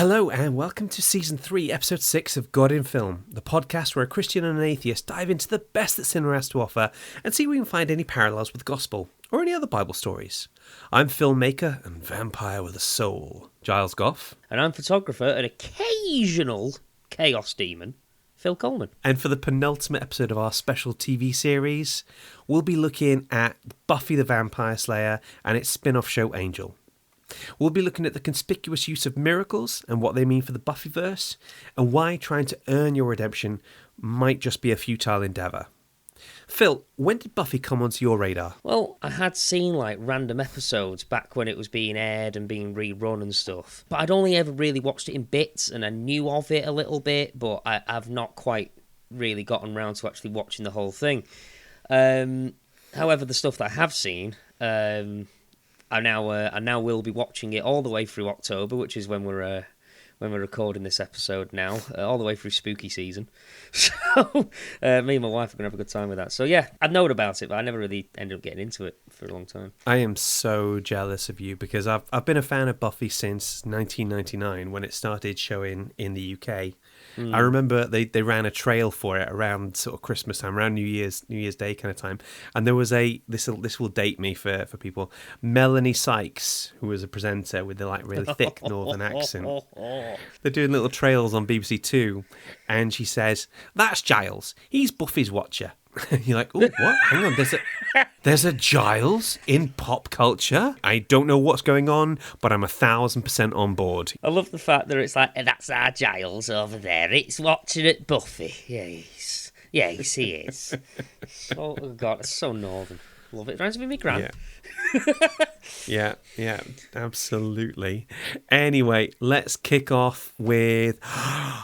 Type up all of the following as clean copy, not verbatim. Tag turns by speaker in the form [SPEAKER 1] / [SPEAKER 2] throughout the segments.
[SPEAKER 1] Hello and welcome to Season 3, Episode 6 of God in Film, the podcast where a Christian and an atheist dive into the best that cinema has to offer and see if we can find any parallels with the Gospel or any other Bible stories. I'm filmmaker and vampire with a soul, Giles Goff.
[SPEAKER 2] And I'm photographer and occasional chaos demon, Phil Coleman.
[SPEAKER 1] And for the penultimate episode of our special TV series, we'll be looking at Buffy the Vampire Slayer and its spin-off show Angel. We'll be looking at the conspicuous use of miracles and what they mean for the Buffyverse, and why trying to earn your redemption might just be a futile endeavour. Phil, when did Buffy come onto your radar?
[SPEAKER 2] Well, I had seen random episodes back when it was being aired and being rerun and stuff, but I'd only ever really watched it in bits, and I knew of it a little bit, but I've not quite really gotten round to actually watching the whole thing. However, the stuff that I have seen, I now will be watching it all the way through October, which is when we're recording this episode now, all the way through spooky season. So me and my wife are going to have a good time with that. So yeah, I'd known about it, but I never really ended up getting into it for a long time.
[SPEAKER 1] I am so jealous of you because I've been a fan of Buffy since 1999 when it started showing in the UK. I remember they ran a trail for it around sort of Christmas time, around New Year's Day kind of time, and there was this will date me for people, Melanie Sykes, who was a presenter with the really thick northern accent. They're doing little trails on BBC Two, and she says, "That's Giles. He's Buffy's watcher." You're like, oh, what? Hang on, there's a Giles in pop culture? I don't know what's going on, but I'm 1,000% on board.
[SPEAKER 2] I love the fact that it's like, that's our Giles over there. It's watching at Buffy. Yes, he is. Oh, God, it's so northern. Love it. It reminds me of me gran.
[SPEAKER 1] Yeah, absolutely. Anyway, let's kick off with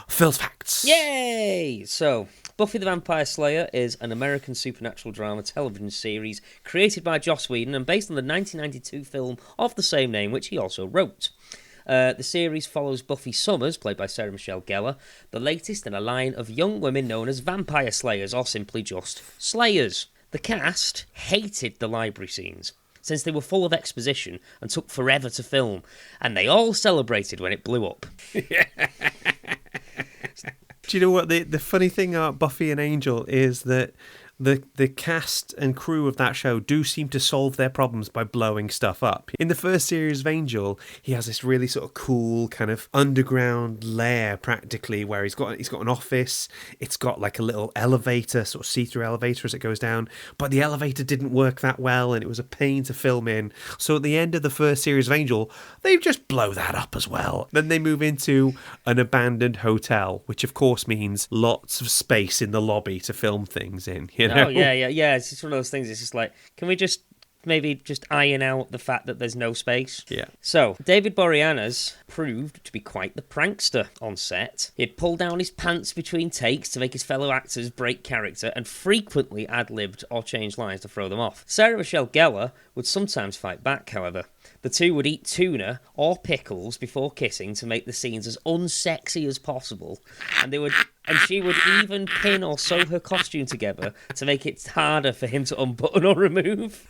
[SPEAKER 1] Phil's Facts.
[SPEAKER 2] Yay! So, Buffy the Vampire Slayer is an American supernatural drama television series created by Joss Whedon and based on the 1992 film of the same name, which he also wrote. The series follows Buffy Summers, played by Sarah Michelle Gellar, the latest in a line of young women known as vampire slayers, or simply just slayers. The cast hated the library scenes, since they were full of exposition and took forever to film, and they all celebrated when it blew up.
[SPEAKER 1] Do you know what the funny thing about Buffy and Angel is that the cast and crew of that show do seem to solve their problems by blowing stuff up. In the first series of Angel, he has this really sort of cool kind of underground lair practically where he's got an office. It's got like a little elevator, sort of see-through elevator as it goes down, but the elevator didn't work that well and it was a pain to film in. So at the end of the first series of Angel, they just blow that up as well. Then they move into an abandoned hotel, which of course means lots of space in the lobby to film things in, you know?
[SPEAKER 2] Oh, yeah. It's just one of those things. It's just like, can we just maybe just iron out the fact that there's no space?
[SPEAKER 1] Yeah.
[SPEAKER 2] So, David Boreanaz proved to be quite the prankster on set. He'd pull down his pants between takes to make his fellow actors break character and frequently ad-libbed or changed lines to throw them off. Sarah Michelle Gellar would sometimes fight back, however. The two would eat tuna or pickles before kissing to make the scenes as unsexy as possible, and she would even pin or sew her costume together to make it harder for him to unbutton or remove.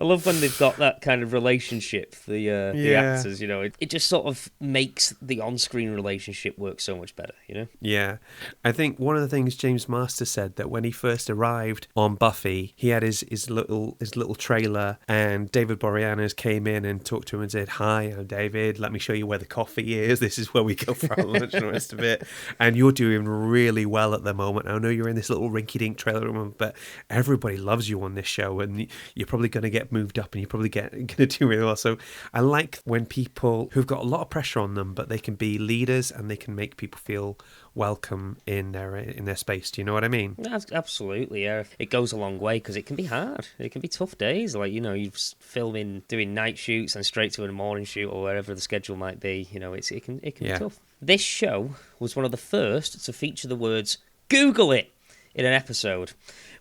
[SPEAKER 2] I love when they've got that kind of relationship, the actors, you know. It just sort of makes the on-screen relationship work so much better, you know?
[SPEAKER 1] Yeah. I think one of the things James Master said that when he first arrived on Buffy, he had his little trailer, and David Boreanaz came in and talked to him and said, "Hi, I'm David. Let me show you where the coffee is. This is where we go for our lunch," and the rest of it. And you're doing really well at the moment. I know you're in this little rinky-dink trailer room, but everybody loves you on this show, and you're probably going to get moved up and you're probably going to do really well. So I like when people who've got a lot of pressure on them, but they can be leaders and they can make people feel welcome in their space. Do you know what I mean?
[SPEAKER 2] Absolutely, yeah. It goes a long way because it can be hard. It can be tough days. Like, you know, you're filming, doing night shoots and straight to a morning shoot or wherever the schedule might be. You know, it can be tough. This show was one of the first to feature the words "Google it" in an episode,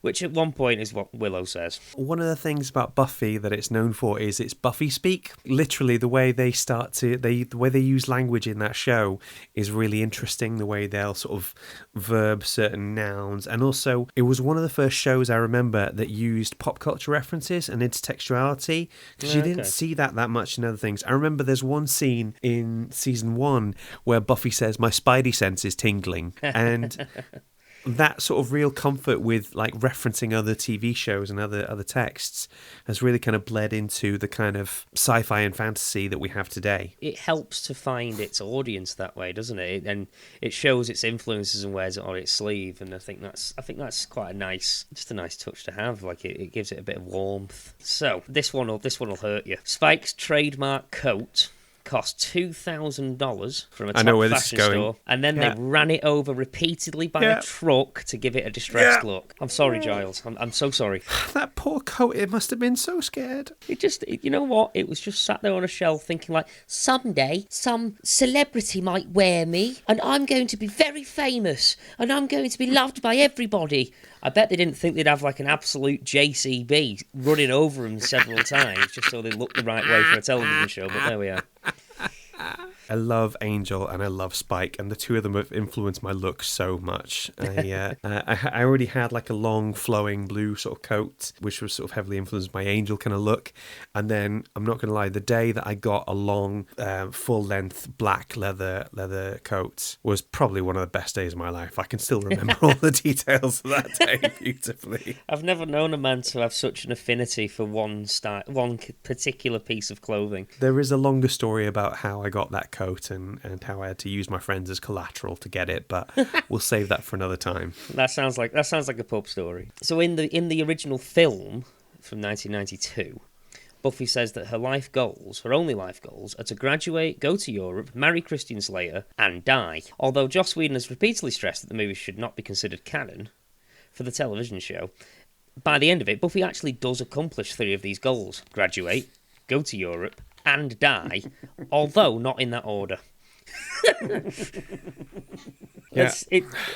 [SPEAKER 2] which at one point is what Willow says.
[SPEAKER 1] One of the things about Buffy that it's known for is its Buffy speak. Literally, the way they the way they use language in that show is really interesting. The way they'll sort of verb certain nouns, and also it was one of the first shows I remember that used pop culture references and intertextuality, because you didn't see that much in other things. I remember there's one scene in season 1 where Buffy says, "My spidey sense is tingling," and that sort of real comfort with like referencing other TV shows and other texts has really kind of bled into the kind of sci-fi and fantasy that we have today.
[SPEAKER 2] It helps to find its audience that way, doesn't it? And it shows its influences and wears it on its sleeve. And I think that's quite a nice touch to have. Like it gives it a bit of warmth. So this one will hurt you. Spike's trademark coat cost $2,000 from a top fashion store, and then they ran it over repeatedly by a truck to give it a distressed look. I'm sorry, Giles. I'm so sorry.
[SPEAKER 1] That poor coat, it must have been so scared.
[SPEAKER 2] You know what? It was just sat there on a shelf thinking like, someday some celebrity might wear me, and I'm going to be very famous, and I'm going to be loved by everybody. I bet they didn't think they'd have like an absolute JCB running over them several times just so they looked the right way for a television show, but there we are.
[SPEAKER 1] I love Angel and I love Spike, and the two of them have influenced my look so much. I already had like a long flowing blue sort of coat, which was sort of heavily influenced by Angel kind of look. And then, I'm not going to lie, the day that I got a long, full length black leather coat was probably one of the best days of my life. I can still remember all the details of that day beautifully.
[SPEAKER 2] I've never known a man to have such an affinity for one particular piece of clothing.
[SPEAKER 1] There is a longer story about how I got that coat and how I had to use my friends as collateral to get it, but we'll save that for another time.
[SPEAKER 2] That sounds like a pub story. So in the original film from 1992, Buffy says that her only life goals, are to graduate, go to Europe, marry Christian Slayer, and die. Although Joss Whedon has repeatedly stressed that the movie should not be considered canon for the television show, by the end of it, Buffy actually does accomplish 3 of these goals: graduate, go to Europe, and die, although not in that order.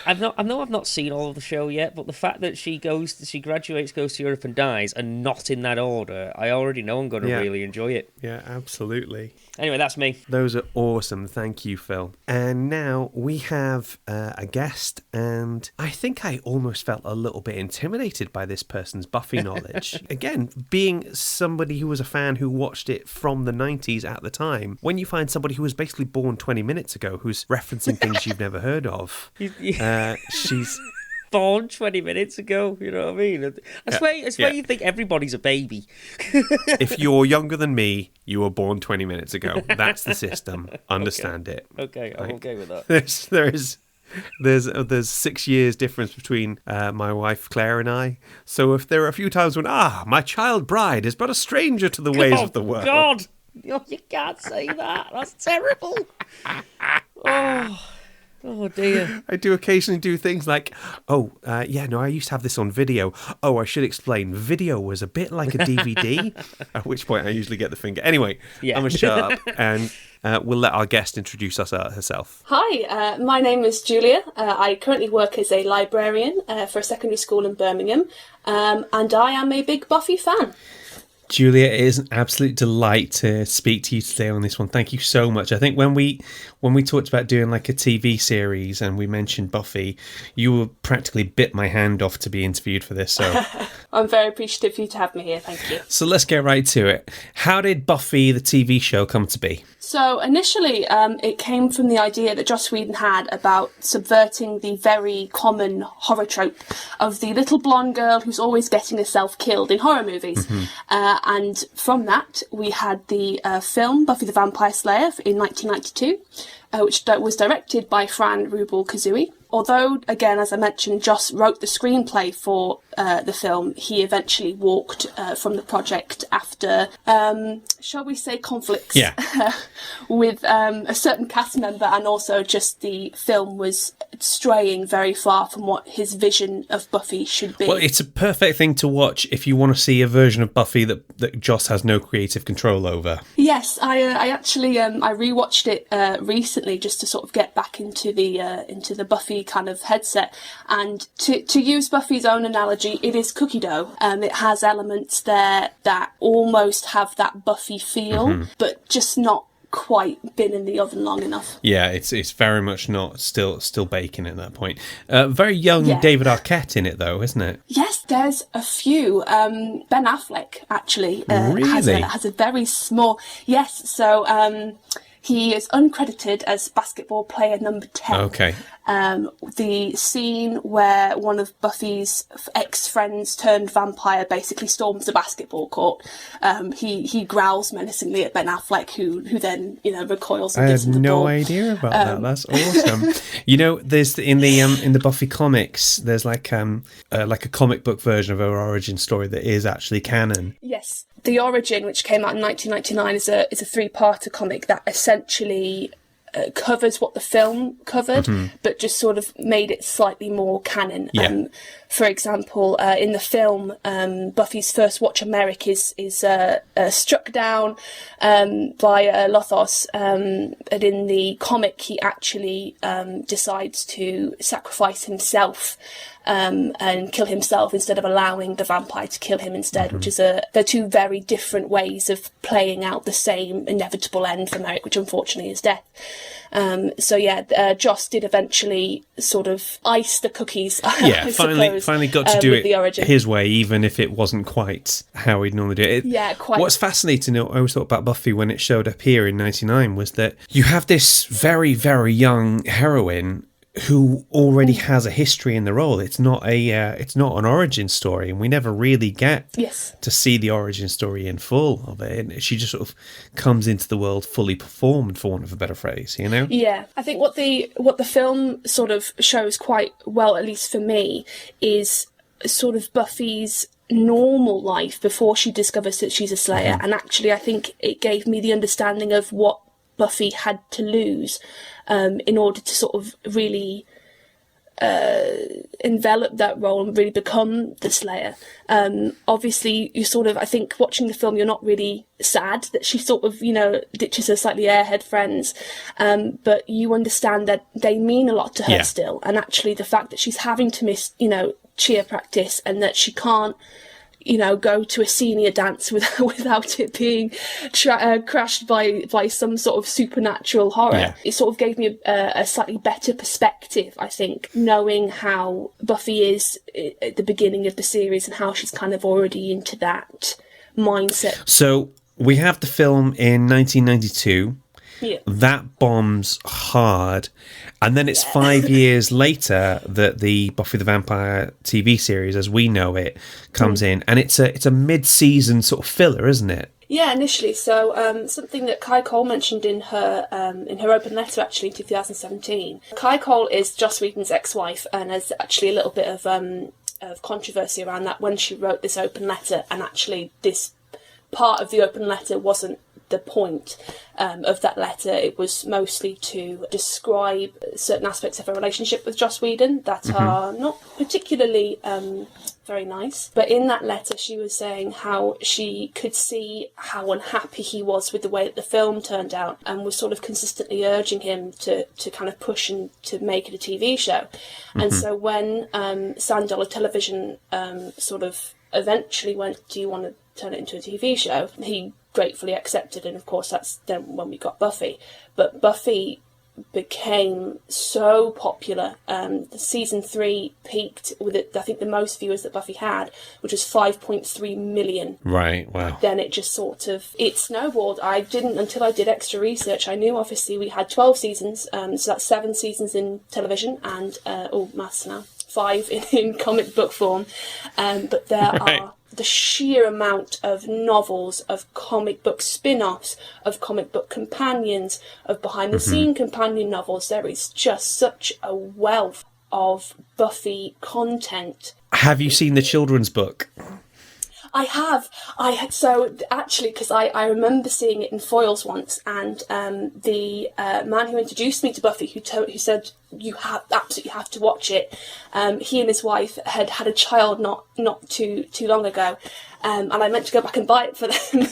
[SPEAKER 2] I know I've not seen all of the show yet, but the fact that she graduates, goes to Europe and dies, and not in that order, I already know I'm going to really enjoy it.
[SPEAKER 1] Yeah, absolutely.
[SPEAKER 2] Anyway, that's me.
[SPEAKER 1] Those are awesome. Thank you, Phil. And now we have a guest, and I think I almost felt a little bit intimidated by this person's Buffy knowledge. Again, being somebody who was a fan who watched it from the 90s at the time, when you find somebody who was basically born 20 minutes ago who's referencing things you've never heard of, she's
[SPEAKER 2] born 20 minutes ago, you know what I mean? I swear you think everybody's a baby.
[SPEAKER 1] If you're younger than me, you were born 20 minutes ago. That's the system. Understand it.
[SPEAKER 2] Okay, I'm okay with that.
[SPEAKER 1] There's 6 years difference between my wife Claire and I. So if there are a few times when my child bride is but a stranger to the ways of the world.
[SPEAKER 2] God, you can't say that. That's terrible. Oh dear.
[SPEAKER 1] I do occasionally do things like, I used to have this on video. Oh, I should explain. Video was a bit like a DVD, at which point I usually get the finger. Anyway, I'm going to shut up and we'll let our guest introduce herself.
[SPEAKER 3] Hi, my name is Julia. I currently work as a librarian for a secondary school in Birmingham, and I am a big Buffy fan.
[SPEAKER 1] Julia, it is an absolute delight to speak to you today on this one. Thank you so much. I think when we talked about doing like a TV series and we mentioned Buffy, you practically bit my hand off to be interviewed for this. So
[SPEAKER 3] I'm very appreciative for you to have me here. Thank you.
[SPEAKER 1] So let's get right to it. How did Buffy, the TV show, come to be?
[SPEAKER 3] So initially, it came from the idea that Joss Whedon had about subverting the very common horror trope of the little blonde girl who's always getting herself killed in horror movies. Mm-hmm. And from that, we had the film Buffy the Vampire Slayer in 1992, which was directed by Fran Rubel Kazooie. Although, again, as I mentioned, Joss wrote the screenplay for the film, he eventually walked from the project after, shall we say, conflicts with a certain cast member, and also just the film was straying very far from what his vision of Buffy should be.
[SPEAKER 1] Well, it's a perfect thing to watch if you want to see a version of Buffy that Joss has no creative control over.
[SPEAKER 3] Yes, I actually I rewatched it recently just to sort of get back into the Buffy kind of headset, and to use Buffy's own analogy, it is cookie dough. It has elements there that almost have that Buffy feel, but just not quite been in the oven long enough.
[SPEAKER 1] Yeah, it's very much not still baking at that point. Very young David Arquette in it though, isn't it?
[SPEAKER 3] Yes, there's a few. Ben Affleck actually
[SPEAKER 1] really?
[SPEAKER 3] has a very small. Yes, so he is uncredited as basketball player number 10.
[SPEAKER 1] Okay.
[SPEAKER 3] The scene where one of Buffy's ex-friends turned vampire basically storms the basketball court. He growls menacingly at Ben Affleck, who then recoils and gives him the ball.
[SPEAKER 1] I had no idea about that. That's awesome. There's in the Buffy comics, there's like a comic book version of her origin story that is actually canon.
[SPEAKER 3] Yes. The Origin, which came out in 1999, is a three-parter comic that essentially covers what the film covered, but just sort of made it slightly more canon.
[SPEAKER 1] Yeah.
[SPEAKER 3] For example, in the film, Buffy's first Watcher Merrick is struck down by Lothos, and in the comic he actually decides to sacrifice himself and kill himself instead of allowing the vampire to kill him instead, which is they're two very different ways of playing out the same inevitable end for Merrick, which unfortunately is death. Joss did eventually sort of ice the cookies.
[SPEAKER 1] Yeah, finally got to do it his way, even if it wasn't quite how he'd normally do it.
[SPEAKER 3] Quite.
[SPEAKER 1] What's fascinating, I always thought about Buffy when it showed up here in '99 was that you have this very, very young heroine who already has a history in the role. It's not an origin story, and we never really get to see the origin story in full of it. And she just sort of comes into the world fully performed, for want of a better phrase, Yeah,
[SPEAKER 3] I think what the film sort of shows quite well, at least for me, is sort of Buffy's normal life before she discovers that she's a Slayer. And actually, I think it gave me the understanding of what Buffy had to lose in order to sort of really envelop that role and really become the Slayer. Obviously, you sort of, I think, watching the film, you're not really sad that she sort of, ditches her slightly airhead friends, but you understand that they mean a lot to her still. And actually, the fact that she's having to miss, cheer practice, and that she can't, go to a senior dance without it being crashed by some sort of supernatural horror. Yeah. It sort of gave me a slightly better perspective, I think, knowing how Buffy is at the beginning of the series and how she's kind of already into that mindset.
[SPEAKER 1] So we have the film in 1992.
[SPEAKER 3] Yeah.
[SPEAKER 1] That bombs hard. And then it's 5 years later that the Buffy the Vampire TV series, as we know it, comes in. And it's a mid-season sort of filler, isn't it?
[SPEAKER 3] Yeah, initially. So something that Kai Cole mentioned in her open letter, actually, in 2017. Kai Cole is Joss Whedon's ex-wife, and there's actually a little bit of controversy around that when she wrote this open letter. And actually, this part of the open letter wasn't the point of that letter. It was mostly to describe certain aspects of her relationship with Joss Whedon that are not particularly very nice. But in that letter, she was saying how she could see how unhappy he was with the way that the film turned out, and was sort of consistently urging him to kind of push and to make it a TV show. And so when Sand Dollar Television sort of eventually went, do you want to turn it into a TV show? He gratefully accepted, and of course that's then when we got Buffy. But Buffy became so popular. The season 3 peaked with it, I think the most viewers that Buffy had, which was 5.3 million.
[SPEAKER 1] Right, wow.
[SPEAKER 3] Then it just sort of, it snowballed. I didn't, until I did extra research, I knew obviously we had 12 seasons, so that's 7 seasons in television, and, maths now, 5 in comic book form. But there are the sheer amount of novels, of comic book spin-offs, of comic book companions, of behind-the-scene companion novels. There is just such a wealth of Buffy content.
[SPEAKER 1] Have you seen the children's book?
[SPEAKER 3] I have. So actually, because I remember seeing it in foils once, and the man who introduced me to Buffy, who said you absolutely have to watch it. He and his wife had a child not too long ago, and I meant to go back and buy it for them,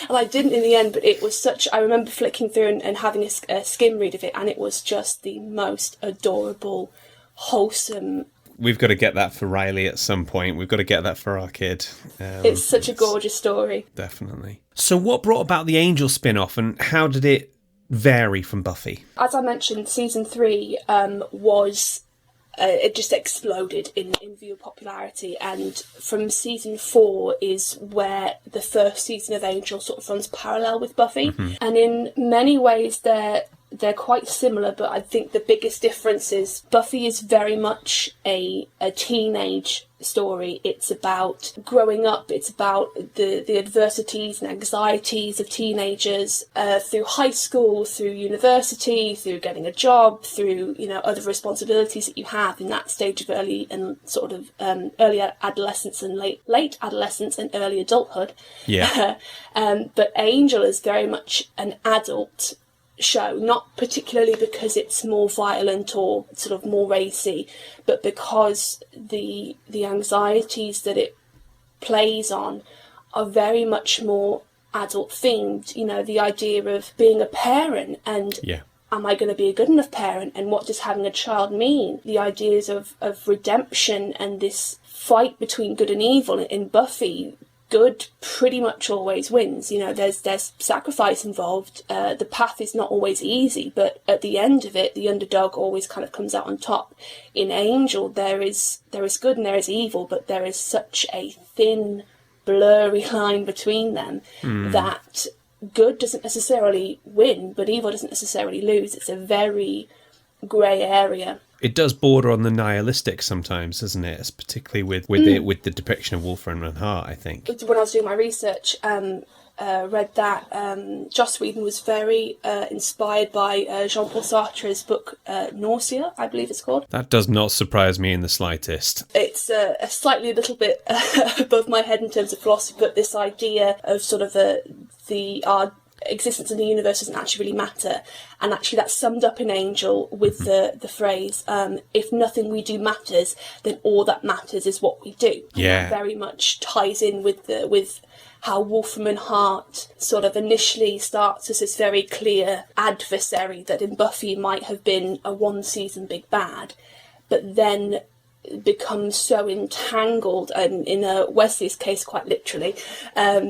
[SPEAKER 3] and I didn't in the end. But it was I remember flicking through and having a skim read of it, and it was just the most adorable, wholesome.
[SPEAKER 1] We've got to get that for Riley at some point. We've got to get that for our kid.
[SPEAKER 3] It's such a gorgeous story.
[SPEAKER 1] Definitely. So what brought about the Angel spin-off, and how did it vary from Buffy?
[SPEAKER 3] As I mentioned, season 3 was... it just exploded in viewer popularity, and from season 4 is where the first season of Angel sort of runs parallel with Buffy. And in many ways they're quite similar, but I think the biggest difference is Buffy is very much a teenage story. It's about growing up, it's about the adversities and anxieties of teenagers through high school, through university, through getting a job, through other responsibilities that you have in that stage of early and sort of early adolescence and late adolescence and early adulthood.
[SPEAKER 1] Yeah.
[SPEAKER 3] But Angel is very much an adult show, not particularly because it's more violent or sort of more racy, but because the anxieties that it plays on are very much more adult themed. The idea of being a parent and am I going to be a good enough parent, and what does having a child mean? The ideas of redemption and this fight between good and evil. In Buffy, good pretty much always wins. There's sacrifice involved. The path is not always easy, but at the end of it, the underdog always kind of comes out on top. In Angel, there is good and there is evil, but there is such a thin, blurry line between them that good doesn't necessarily win, but evil doesn't necessarily lose. It's a very grey area.
[SPEAKER 1] It does border on the nihilistic sometimes, doesn't it? It's particularly with the depiction of Wolfram and Hart, I think.
[SPEAKER 3] When I was doing my research, read that Joss Whedon was very inspired by Jean-Paul Sartre's book Nausea, I believe it's called.
[SPEAKER 1] That does not surprise me in the slightest.
[SPEAKER 3] It's a slightly a little bit above my head in terms of philosophy, but this idea of sort of our existence in the universe doesn't actually really matter, and actually that's summed up in Angel with the phrase if nothing we do matters, then all that matters is what we do.
[SPEAKER 1] Yeah.
[SPEAKER 3] And that very much ties in with how Wolfram and Hart sort of initially starts as this very clear adversary that in Buffy might have been a one season big bad, but then becomes so entangled, and in Wesley's case quite literally,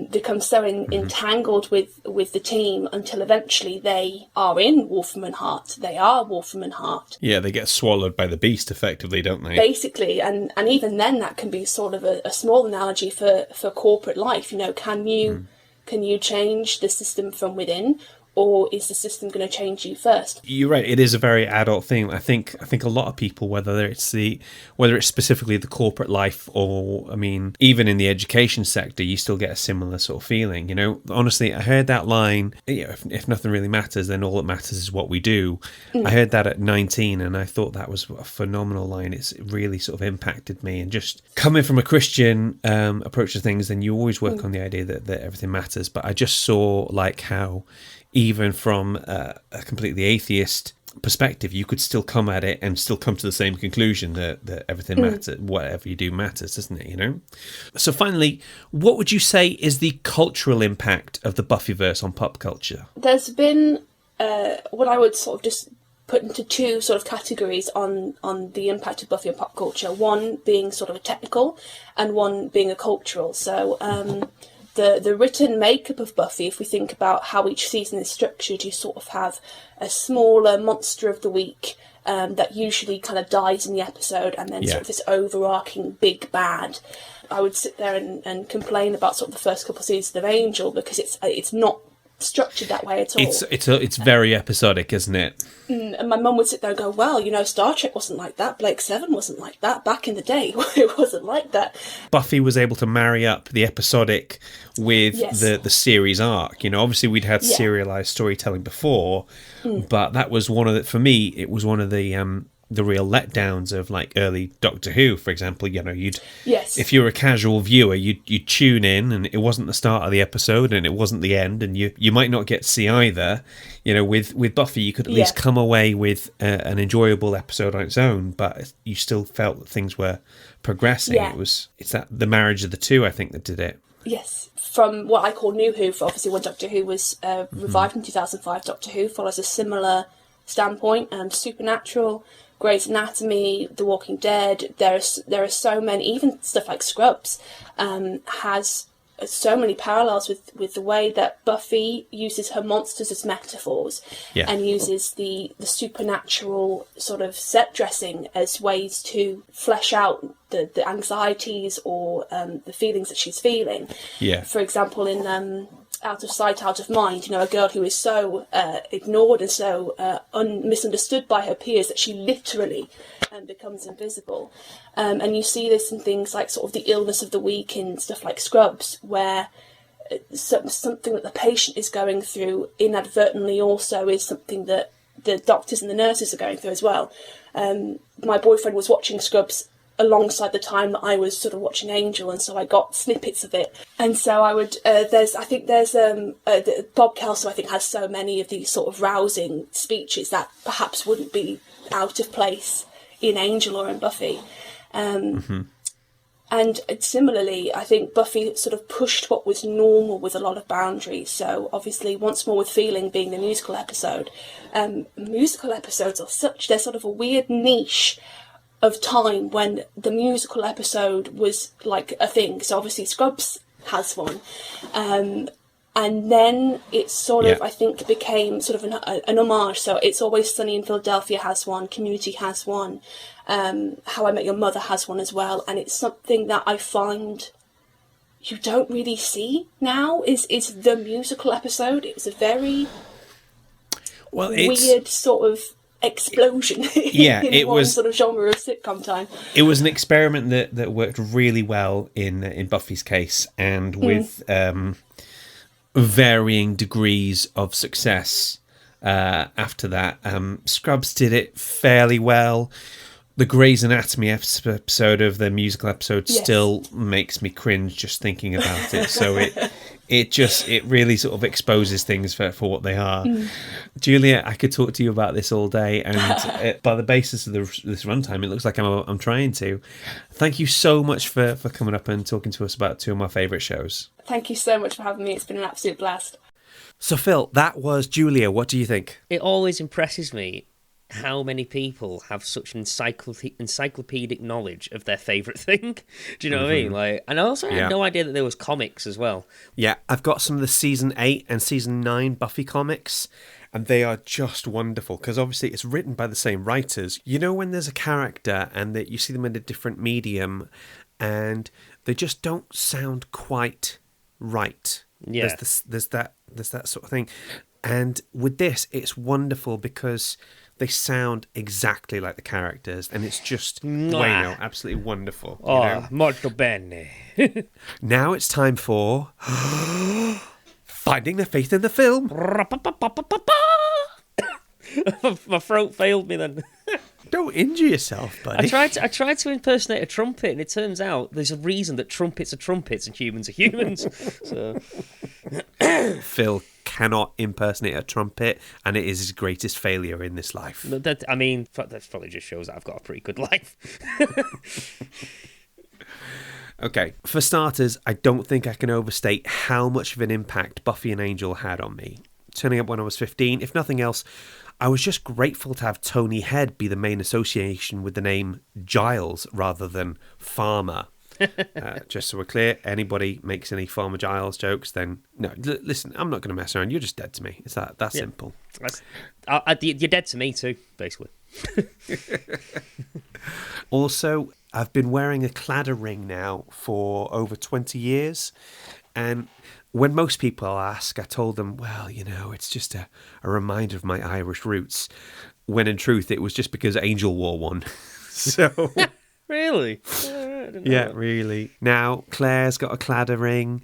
[SPEAKER 3] becomes so entangled with the team until eventually they are in Wolfram and Hart. They are Wolfram and Hart.
[SPEAKER 1] Yeah, they get swallowed by the beast effectively, don't they?
[SPEAKER 3] Basically, and even then that can be sort of a small analogy for corporate life. Can you change the system from within, or is the system going to change you first?
[SPEAKER 1] You're right. It is a very adult thing. I think a lot of people, whether it's specifically the corporate life, or even in the education sector, you still get a similar sort of feeling. Honestly, I heard that line. If nothing really matters, then all that matters is what we do. I heard that at 19, and I thought that was a phenomenal line. It really sort of impacted me. And just coming from a Christian approach to things, then you always work on the idea that everything matters. But I just saw how, even from a completely atheist perspective, you could still come at it and still come to the same conclusion that everything matters, whatever you do matters, doesn't it, So finally, what would you say is the cultural impact of the Buffyverse on pop culture?
[SPEAKER 3] There's been what I would sort of just put into two sort of categories on the impact of Buffy on pop culture, one being sort of a technical and one being a cultural. So the written makeup of Buffy, if we think about how each season is structured, you sort of have a smaller monster of the week that usually kind of dies in the episode, and then sort of this overarching big bad. I would sit there and complain about sort of the first couple of seasons of Angel because it's not structured that way at all.
[SPEAKER 1] It's very episodic, isn't it?
[SPEAKER 3] And my mum would sit there and go, well, Star Trek wasn't like that, Blake 7 wasn't like that, back in the day it wasn't like that.
[SPEAKER 1] Buffy was able to marry up the episodic with the series arc. Obviously we'd had serialized storytelling before, but that was for me, it was one of the the real letdowns of like early Doctor Who, for example. You know,
[SPEAKER 3] Yes.
[SPEAKER 1] if you're a casual viewer, you'd tune in and it wasn't the start of the episode and it wasn't the end, and you might not get to see either. You know, with Buffy, you could at least come away with an enjoyable episode on its own, but you still felt that things were progressing.
[SPEAKER 3] Yeah.
[SPEAKER 1] It's that the marriage of the two, I think, that did it.
[SPEAKER 3] Yes. From what I call New Who, for obviously when Doctor Who was revived in 2005, Doctor Who follows a similar standpoint. Supernatural, Grey's Anatomy, The Walking Dead. There are so many, even stuff like Scrubs, has so many parallels with the way that Buffy uses her monsters as metaphors, and uses the supernatural sort of set dressing as ways to flesh out the anxieties or the feelings that she's feeling.
[SPEAKER 1] Yeah.
[SPEAKER 3] For example, in Out of Sight, Out of Mind, you know, a girl who is so ignored and so misunderstood by her peers that she literally becomes invisible. And you see this in things like sort of the illness of the week in stuff like Scrubs, where something that the patient is going through inadvertently also is something that the doctors and the nurses are going through as well. My boyfriend was watching Scrubs alongside the time that I was sort of watching Angel, and so I got snippets of it. And so I would Bob Kelso, I think, has so many of these sort of rousing speeches that perhaps wouldn't be out of place in Angel or in Buffy. And similarly, I think Buffy sort of pushed what was normal with a lot of boundaries. So obviously, Once More with Feeling being the musical episode. Musical episodes are they're sort of a weird niche of time when the musical episode was like a thing. So obviously Scrubs has one. And then it sort of, I think, became sort of an homage. So It's Always Sunny in Philadelphia has one, Community has one, How I Met Your Mother has one as well. And it's something that I find you don't really see now, is the musical episode. It was a very weird sort of explosion in one sort of genre of sitcom time.
[SPEAKER 1] It was an experiment that worked really well in Buffy's case, and with varying degrees of success after that. Scrubs did it fairly well. The Grey's Anatomy episode of the musical episode still makes me cringe just thinking about it. So it really sort of exposes things for what they are. Julia, I could talk to you about this all day, and by the basis of this runtime, it looks like I'm trying to. Thank you so much for coming up and talking to us about two of my favourite shows.
[SPEAKER 3] Thank you so much for having me. It's been an absolute blast.
[SPEAKER 1] So Phil, that was Julia. What do you think?
[SPEAKER 2] It always impresses me how many people have such encyclopedic knowledge of their favourite thing. Do you know what I mean? Like, and I also had no idea that there was comics as well. Yeah,
[SPEAKER 1] I've got some of the season 8 and season 9 Buffy comics, and they are just wonderful because obviously it's written by the same writers. You know, when there's a character and that you see them in a different medium and they just don't sound quite right.
[SPEAKER 2] Yeah,
[SPEAKER 1] there's that sort of thing. And with this, it's wonderful because they sound exactly like the characters, and it's just absolutely wonderful.
[SPEAKER 2] Oh, you know? Molto bene.
[SPEAKER 1] Now it's time for Finding the Faith in the Film.
[SPEAKER 2] My throat failed me then.
[SPEAKER 1] Don't injure yourself, buddy.
[SPEAKER 2] I tried to impersonate a trumpet, and it turns out there's a reason that trumpets are trumpets and humans are humans. So
[SPEAKER 1] Phil cannot impersonate a trumpet, and it is his greatest failure in this life.
[SPEAKER 2] That probably just shows that I've got a pretty good life.
[SPEAKER 1] Okay, for starters, I don't think I can overstate how much of an impact Buffy and Angel had on me. Turning up when I was 15, if nothing else, I was just grateful to have Tony Head be the main association with the name Giles rather than Farmer. Just so we're clear, anybody makes any Farmer Giles jokes, then no, listen, I'm not going to mess around. You're just dead to me. It's that simple.
[SPEAKER 2] You're dead to me too, basically.
[SPEAKER 1] Also, I've been wearing a cladder ring now for over 20 years, and when most people ask, I told them, well, you know, it's just a reminder of my Irish roots, when in truth it was just because Angel wore one. So
[SPEAKER 2] Really? didn't
[SPEAKER 1] Yeah,
[SPEAKER 2] know that.
[SPEAKER 1] really. Now, Claire's got a cladder ring.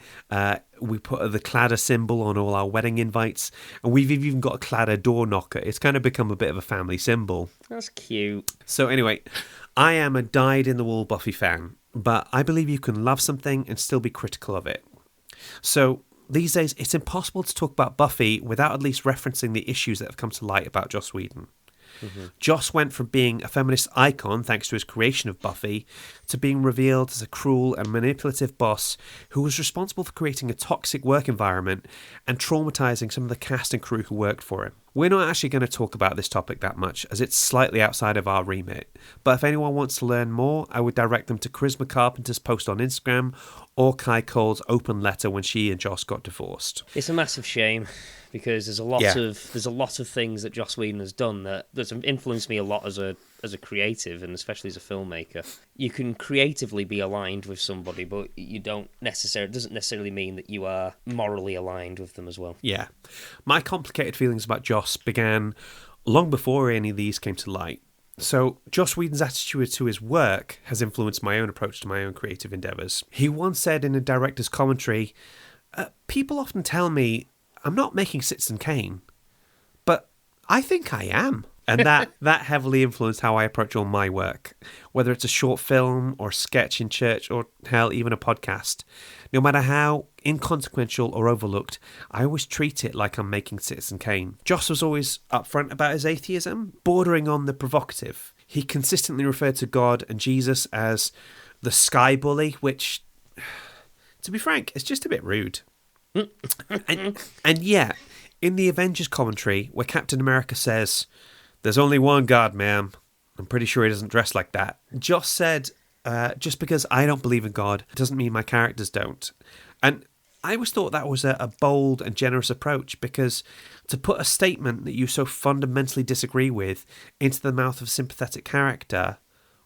[SPEAKER 1] We put the cladder symbol on all our wedding invites. And we've even got a cladder door knocker. It's kind of become a bit of a family symbol.
[SPEAKER 2] That's cute.
[SPEAKER 1] So anyway, I am a dyed-in-the-wool Buffy fan. But I believe you can love something and still be critical of it. So these days, it's impossible to talk about Buffy without at least referencing the issues that have come to light about Joss Whedon. Joss went from being a feminist icon thanks to his creation of Buffy to being revealed as a cruel and manipulative boss who was responsible for creating a toxic work environment and traumatizing some of the cast and crew who worked for him. We're not actually going to talk about this topic that much as it's slightly outside of our remit, but if anyone wants to learn more, I would direct them to Charisma Carpenter's post on Instagram or Kai Cole's open letter when she and Joss got divorced.
[SPEAKER 2] It's a massive shame because there's a lot of things that Joss Whedon has done that's influenced me a lot as a creative and especially as a filmmaker. You can creatively be aligned with somebody, but it doesn't necessarily mean that you are morally aligned with them as well.
[SPEAKER 1] Yeah. My complicated feelings about Joss began long before any of these came to light. So, Joss Whedon's attitude to his work has influenced my own approach to my own creative endeavours. He once said in a director's commentary, people often tell me I'm not making Citizen Kane, but I think I am. And that heavily influenced how I approach all my work, whether it's a short film or sketch in church or, hell, even a podcast. No matter how inconsequential or overlooked, I always treat it like I'm making Citizen Kane. Joss was always upfront about his atheism, bordering on the provocative. He consistently referred to God and Jesus as the sky bully, which, to be frank, is just a bit rude. and yet, in the Avengers commentary, where Captain America says, "There's only one God, ma'am. I'm pretty sure he doesn't dress like that." Joss said, just because I don't believe in God doesn't mean my characters don't. And I always thought that was a bold and generous approach, because to put a statement that you so fundamentally disagree with into the mouth of a sympathetic character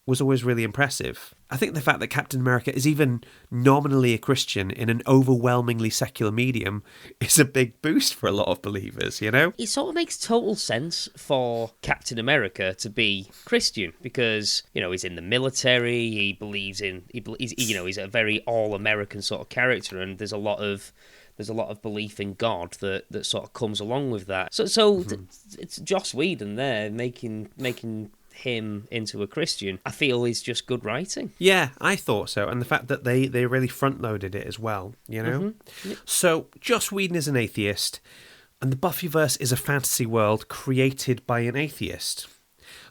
[SPEAKER 1] was always really impressive. I think the fact that Captain America is even nominally a Christian in an overwhelmingly secular medium is a big boost for a lot of believers, you know?
[SPEAKER 2] It sort of makes total sense for Captain America to be Christian because, he's in the military, he's a very all-American sort of character, and there's a lot of belief in God that sort of comes along with that. So it's Joss Whedon there making him into a Christian, I feel is just good writing.
[SPEAKER 1] Yeah, I thought so. And the fact that they really front-loaded it as well, you know?
[SPEAKER 2] Mm-hmm. Yep.
[SPEAKER 1] So, Joss Whedon is an atheist, and the Buffyverse is a fantasy world created by an atheist.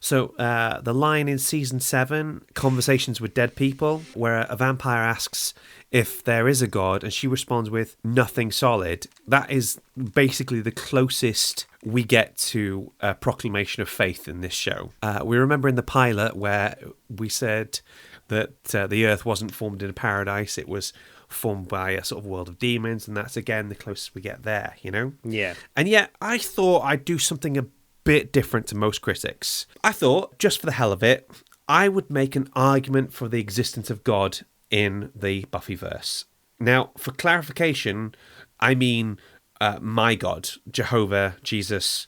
[SPEAKER 1] So, the line in Season 7, Conversations with Dead People, where a vampire asks if there is a god, and she responds with, "Nothing solid," that is basically the closest we get to a proclamation of faith in this show. We remember in the pilot where we said that the Earth wasn't formed in a paradise, it was formed by a sort of world of demons, and that's, again, the closest we get there, you know?
[SPEAKER 2] Yeah.
[SPEAKER 1] And yet, I thought I'd do something a bit different to most critics. I thought, just for the hell of it, I would make an argument for the existence of God in the Buffyverse. Now, for clarification, I mean my God, Jehovah, Jesus,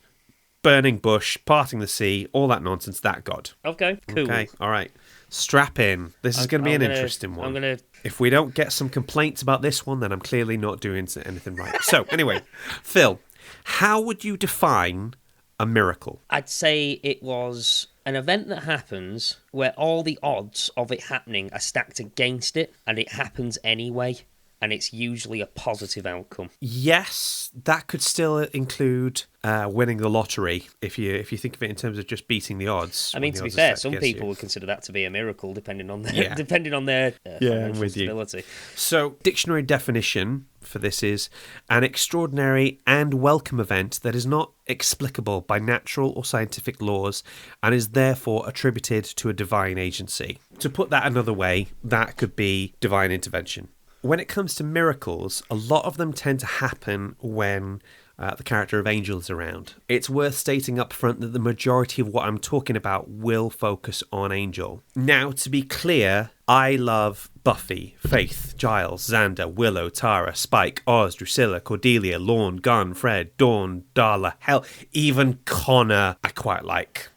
[SPEAKER 1] burning bush, parting the sea, all that nonsense, that God.
[SPEAKER 2] Okay, cool.
[SPEAKER 1] Okay, all right. Strap in. This is going to be an interesting one. If we don't get some complaints about this one, then I'm clearly not doing anything right. So, anyway, Phil, how would you define a miracle?
[SPEAKER 2] I'd say it was an event that happens where all the odds of it happening are stacked against it, and it happens anyway, and it's usually a positive outcome.
[SPEAKER 1] Yes, that could still include winning the lottery if you think of it in terms of just beating the odds.
[SPEAKER 2] I mean, to be fair, some people would consider that to be a miracle, depending on their financial stability.
[SPEAKER 1] So, dictionary definition for this is an extraordinary and welcome event that is not explicable by natural or scientific laws and is therefore attributed to a divine agency. To put that another way, that could be divine intervention. When it comes to miracles, a lot of them tend to happen when the character of Angel is around. It's worth stating up front that the majority of what I'm talking about will focus on Angel. Now, to be clear, I love Buffy, Faith, Giles, Xander, Willow, Tara, Spike, Oz, Drusilla, Cordelia, Lorne, Gunn, Fred, Dawn, Darla, hell, even Connor I quite like.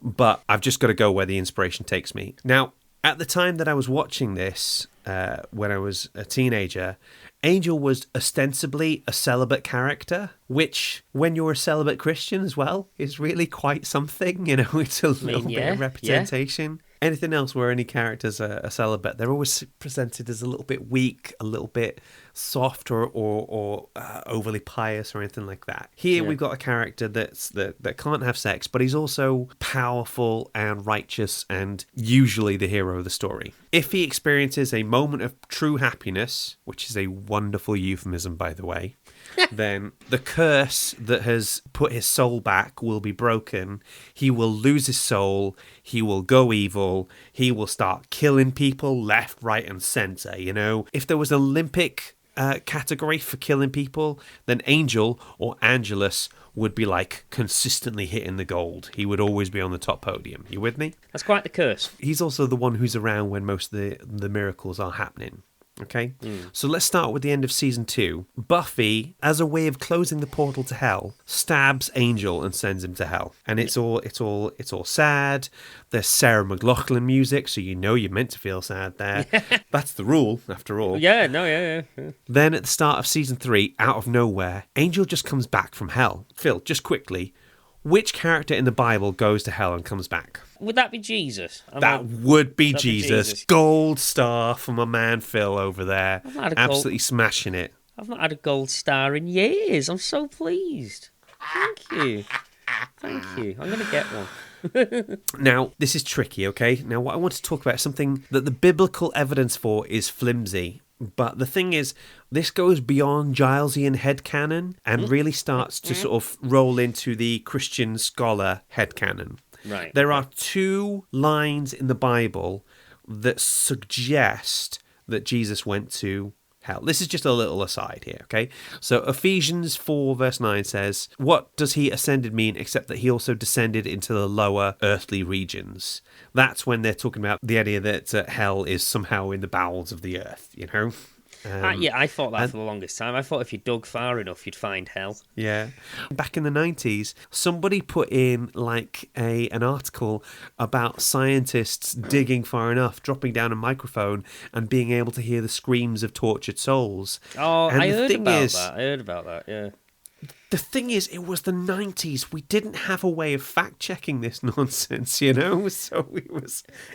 [SPEAKER 1] But I've just got to go where the inspiration takes me. Now, At the time that I was watching this, when I was a teenager, Angel was ostensibly a celibate character, which, when you're a celibate Christian as well, is really quite something. You know, it's a little bit of representation. Yeah. Anything else where any characters are celibate, they're always presented as a little bit weak, a little bit soft, or overly pious or anything like that. Here we've got a character that can't have sex, but he's also powerful and righteous and usually the hero of the story. If he experiences a moment of true happiness, which is a wonderful euphemism, by the way, then the curse that has put his soul back will be broken. He will lose his soul. He will go evil. He will start killing people left, right, and centre, you know. If there was an Olympic category for killing people, then Angel or Angelus would be like consistently hitting the gold. He would always be on the top podium. You with me?
[SPEAKER 2] That's quite the curse.
[SPEAKER 1] He's also the one who's around when most of the miracles are happening. Okay, so let's start with the end of season 2. Buffy, as a way of closing the portal to hell, stabs Angel and sends him to hell, and it's all sad. There's Sarah McLachlan music, so you know you're meant to feel sad there. That's the rule, after all.
[SPEAKER 2] Yeah, no, yeah.
[SPEAKER 1] Then at the start of season 3, out of nowhere, Angel just comes back from hell. Phil, just quickly, which character in the Bible goes to hell and comes back?
[SPEAKER 2] Would that be Jesus?
[SPEAKER 1] That would be Jesus. Gold star for my man Phil over there. Absolutely smashing it.
[SPEAKER 2] I've not had a gold star in years. I'm so pleased. Thank you. I'm going to get one.
[SPEAKER 1] Now, this is tricky, okay? Now, what I want to talk about is something that the biblical evidence for is flimsy. But the thing is, this goes beyond Gilesian headcanon and really starts to sort of roll into the Christian scholar headcanon.
[SPEAKER 2] Right.
[SPEAKER 1] There are 2 lines in the Bible that suggest that Jesus went to hell. This is just a little aside here, okay? So Ephesians 4 verse 9 says, "What does he ascended mean except that he also descended into the lower earthly regions?" That's when they're talking about the idea that hell is somehow in the bowels of the earth, you know?
[SPEAKER 2] I thought that for the longest time. I thought if you dug far enough, you'd find hell.
[SPEAKER 1] Yeah. Back in the 90s, somebody put in like an article about scientists digging far enough, dropping down a microphone, and being able to hear the screams of tortured souls.
[SPEAKER 2] Oh, I heard about that, yeah.
[SPEAKER 1] The thing is, it was the 90s. We didn't have a way of fact-checking this nonsense, you know? So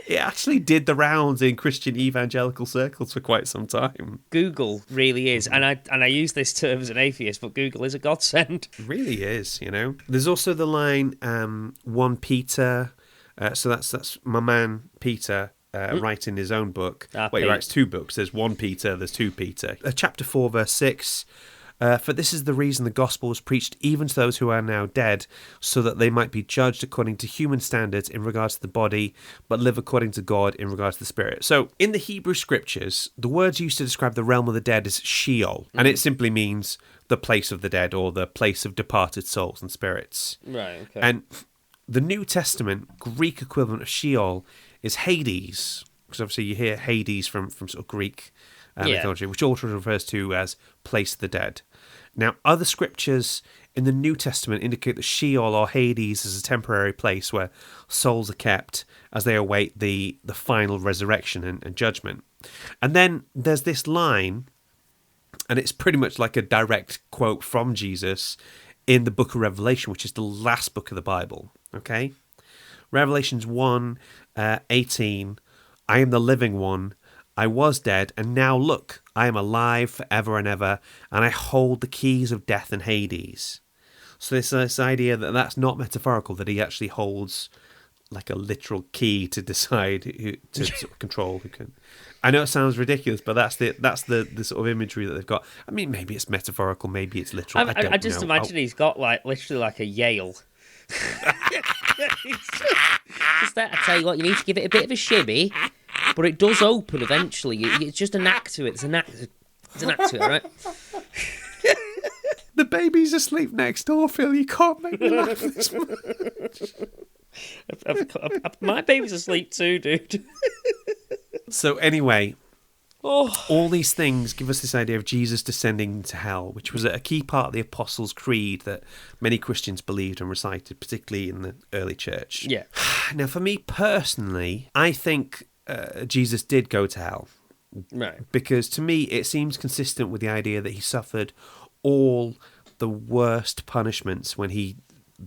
[SPEAKER 1] it actually did the rounds in Christian evangelical circles for quite some time.
[SPEAKER 2] Google really is, and I use this term as an atheist, but Google is a godsend.
[SPEAKER 1] It really is, you know? There's also the line, 1 Peter, so that's my man Peter, writing his own book. He writes 2 books. There's 1 Peter, there's 2 Peter. Chapter 4, verse 6... for this is the reason the gospel was preached even to those who are now dead, so that they might be judged according to human standards in regards to the body, but live according to God in regards to the spirit. So, in the Hebrew scriptures, the words used to describe the realm of the dead is Sheol, and it simply means the place of the dead, or the place of departed souls and spirits.
[SPEAKER 2] Right, okay.
[SPEAKER 1] And the New Testament Greek equivalent of Sheol is Hades, because obviously you hear Hades from sort of Greek mythology, which also refers to as place of the dead. Now, other scriptures in the New Testament indicate that Sheol or Hades is a temporary place where souls are kept as they await the final resurrection and judgment. And then there's this line, and it's pretty much like a direct quote from Jesus in the book of Revelation, which is the last book of the Bible. Okay? Revelations 1:18, "I am the living one. I was dead, and now look, I am alive forever and ever, and I hold the keys of death and Hades." So this idea that that's not metaphorical, that he actually holds like a literal key to decide who to sort of control who can. I know it sounds ridiculous, but that's the sort of imagery that they've got. I mean, maybe it's metaphorical, maybe it's literal.
[SPEAKER 2] I just imagine he's got like literally like a Yale. Just that. I tell you what, you need to give it a bit of a shimmy. But it does open eventually. It's just an act to it. It's an act to it, right?
[SPEAKER 1] The baby's asleep next door, Phil. You can't make me laugh this much.
[SPEAKER 2] My baby's asleep too, dude.
[SPEAKER 1] So anyway, all these things give us this idea of Jesus descending to hell, which was a key part of the Apostles' Creed that many Christians believed and recited, particularly in the early church.
[SPEAKER 2] Yeah.
[SPEAKER 1] Now, for me personally, I think Jesus did go to hell.
[SPEAKER 2] Right.
[SPEAKER 1] Because to me, it seems consistent with the idea that he suffered all the worst punishments when he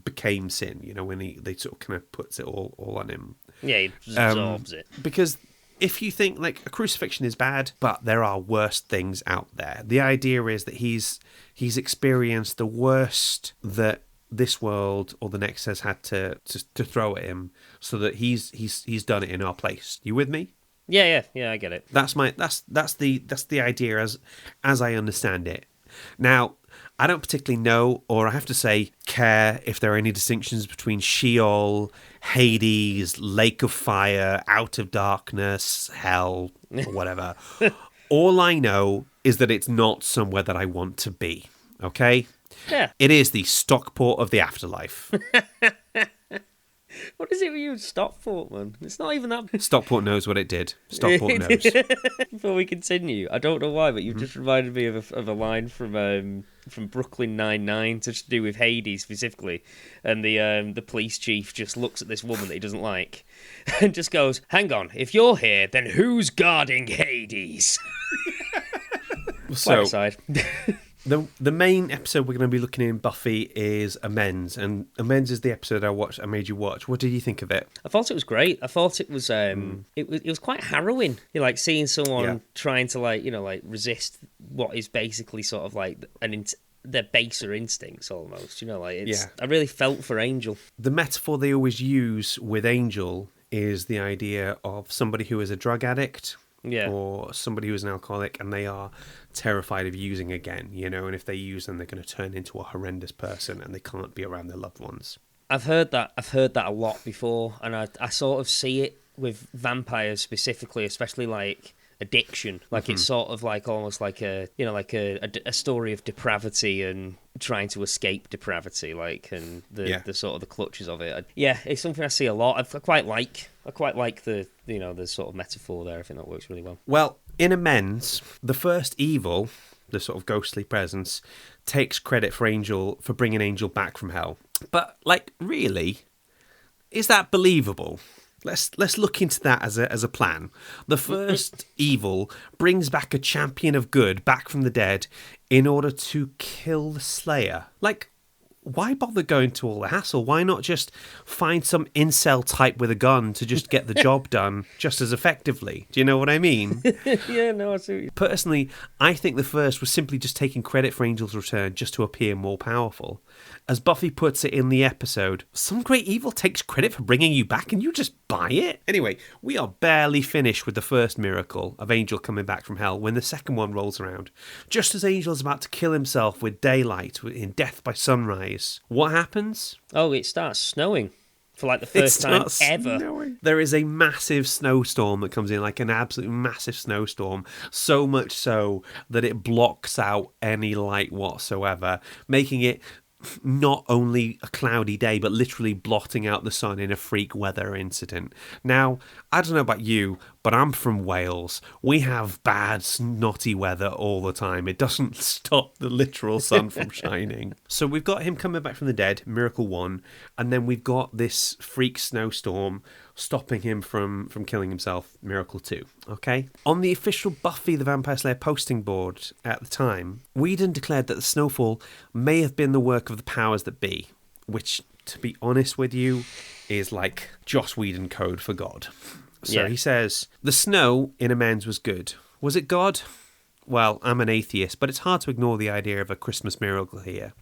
[SPEAKER 1] became sin, when they sort of kind of puts it all on him.
[SPEAKER 2] Yeah, he absorbs it.
[SPEAKER 1] Because if you think, like, a crucifixion is bad, but there are worse things out there. The idea is that he's experienced the worst that this world or the next has had to throw at him, so that he's done it in our place. You with me?
[SPEAKER 2] Yeah, I get it.
[SPEAKER 1] That's the idea as I understand it. Now, I don't particularly know, or I have to say, care if there are any distinctions between Sheol, Hades, Lake of Fire, Out of Darkness, Hell, or whatever. All I know is that it's not somewhere that I want to be. Okay?
[SPEAKER 2] Yeah.
[SPEAKER 1] It is the Stockport of the afterlife.
[SPEAKER 2] What is it with you, Stockport, man? It's not even that.
[SPEAKER 1] Stockport knows what it did. Stockport knows.
[SPEAKER 2] Before we continue, I don't know why, but you've just reminded me of a line from Brooklyn Nine-Nine to do with Hades specifically, and the police chief just looks at this woman that he doesn't like, and just goes, "Hang on, if you're here, then who's guarding Hades?"
[SPEAKER 1] So,
[SPEAKER 2] aside.
[SPEAKER 1] The main episode we're going to be looking at in Buffy is Amends, and Amends is the episode I made you watch. What did you think of it?
[SPEAKER 2] I thought it was great. I thought it was it was quite harrowing. Like seeing someone trying to resist what is basically sort of like their baser instincts almost. I really felt for Angel.
[SPEAKER 1] The metaphor they always use with Angel is the idea of somebody who is a drug addict.
[SPEAKER 2] Yeah.
[SPEAKER 1] Or somebody who's an alcoholic and they are terrified of using again, and if they use them, they're going to turn into a horrendous person and they can't be around their loved ones.
[SPEAKER 2] I've heard that a lot before, and I sort of see it with vampires specifically, especially like addiction. Like it's sort of like almost like a story of depravity and trying to escape depravity, and the sort of the clutches of it. It's something I see a lot. I quite like the the sort of metaphor there. I think that works really well.
[SPEAKER 1] Well, in Amends, the first evil, the sort of ghostly presence, takes credit for bringing Angel back from hell. But really, is that believable? Let's look into that as a plan. The first evil brings back a champion of good back from the dead in order to kill the Slayer. Why bother going to all the hassle? Why not just find some incel type with a gun to just get the job done just as effectively? Do you know what I mean?
[SPEAKER 2] Yeah, no, I see.
[SPEAKER 1] Personally, I think the first was simply just taking credit for Angel's return just to appear more powerful. As Buffy puts it in the episode, some great evil takes credit for bringing you back and you just buy it? Anyway, we are barely finished with the first miracle of Angel coming back from hell when the second one rolls around. Just as Angel is about to kill himself with daylight in Death by Sunrise, what happens?
[SPEAKER 2] Oh, it starts snowing. For the first time ever.
[SPEAKER 1] Snowing. There is a massive snowstorm that comes in, an absolute massive snowstorm, so much so that it blocks out any light whatsoever, making it not only a cloudy day, but literally blotting out the sun in a freak weather incident. Now, I don't know about you, but I'm from Wales. We have bad, snotty weather all the time. It doesn't stop the literal sun from shining. So we've got him coming back from the dead, Miracle 1, and then we've got this freak snowstorm stopping him from killing himself, Miracle 2, okay? On the official Buffy the Vampire Slayer posting board at the time, Whedon declared that the snowfall may have been the work of the powers that be, which, to be honest with you, is like Joss Whedon code for God. So he says, the snow in Amends was good. Was it God? Well, I'm an atheist, but it's hard to ignore the idea of a Christmas miracle here.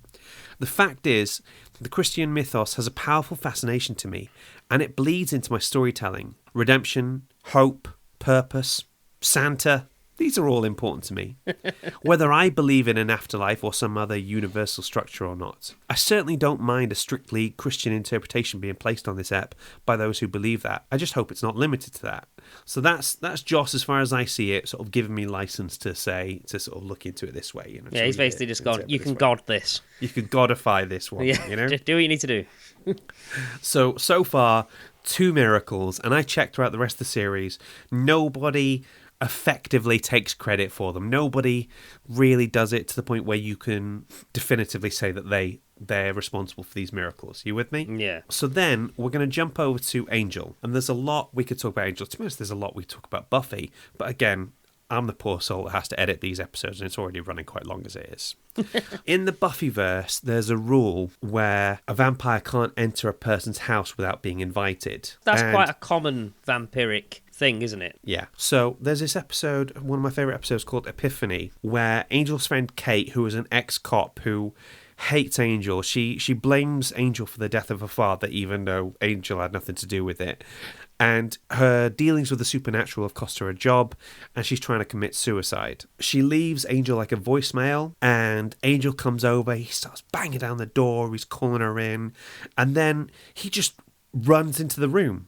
[SPEAKER 1] The fact is, the Christian mythos has a powerful fascination to me, and it bleeds into my storytelling. Redemption, hope, purpose, Santa, these are all important to me, whether I believe in an afterlife or some other universal structure or not. I certainly don't mind a strictly Christian interpretation being placed on this ep by those who believe that. I just hope it's not limited to that. So that's Joss, as far as I see it, sort of giving me license to sort of look into it this way.
[SPEAKER 2] He's basically just gone, you can God this.
[SPEAKER 1] You can Godify this one,
[SPEAKER 2] Just do what you need to do.
[SPEAKER 1] So far, 2 miracles, and I checked throughout the rest of the series, nobody effectively takes credit for them. Nobody really does it to the point where you can definitively say that they they're responsible for these miracles. You with me?
[SPEAKER 2] Yeah.
[SPEAKER 1] So then we're going to jump over to Angel. And there's a lot we could talk about Angel. To be honest, there's a lot we talk about Buffy. But again, I'm the poor soul that has to edit these episodes, and it's already running quite long as it is. In the Buffyverse, there's a rule where a vampire can't enter a person's house without being invited.
[SPEAKER 2] That's quite a common vampiric thing, isn't it?
[SPEAKER 1] Yeah. So there's this episode, one of my favourite episodes called Epiphany, where Angel's friend Kate, who is an ex-cop who hates Angel, she blames Angel for the death of her father, even though Angel had nothing to do with it. And her dealings with the supernatural have cost her a job, and she's trying to commit suicide. She leaves Angel like a voicemail, and Angel comes over, he starts banging down the door, he's calling her in, and then he just runs into the room.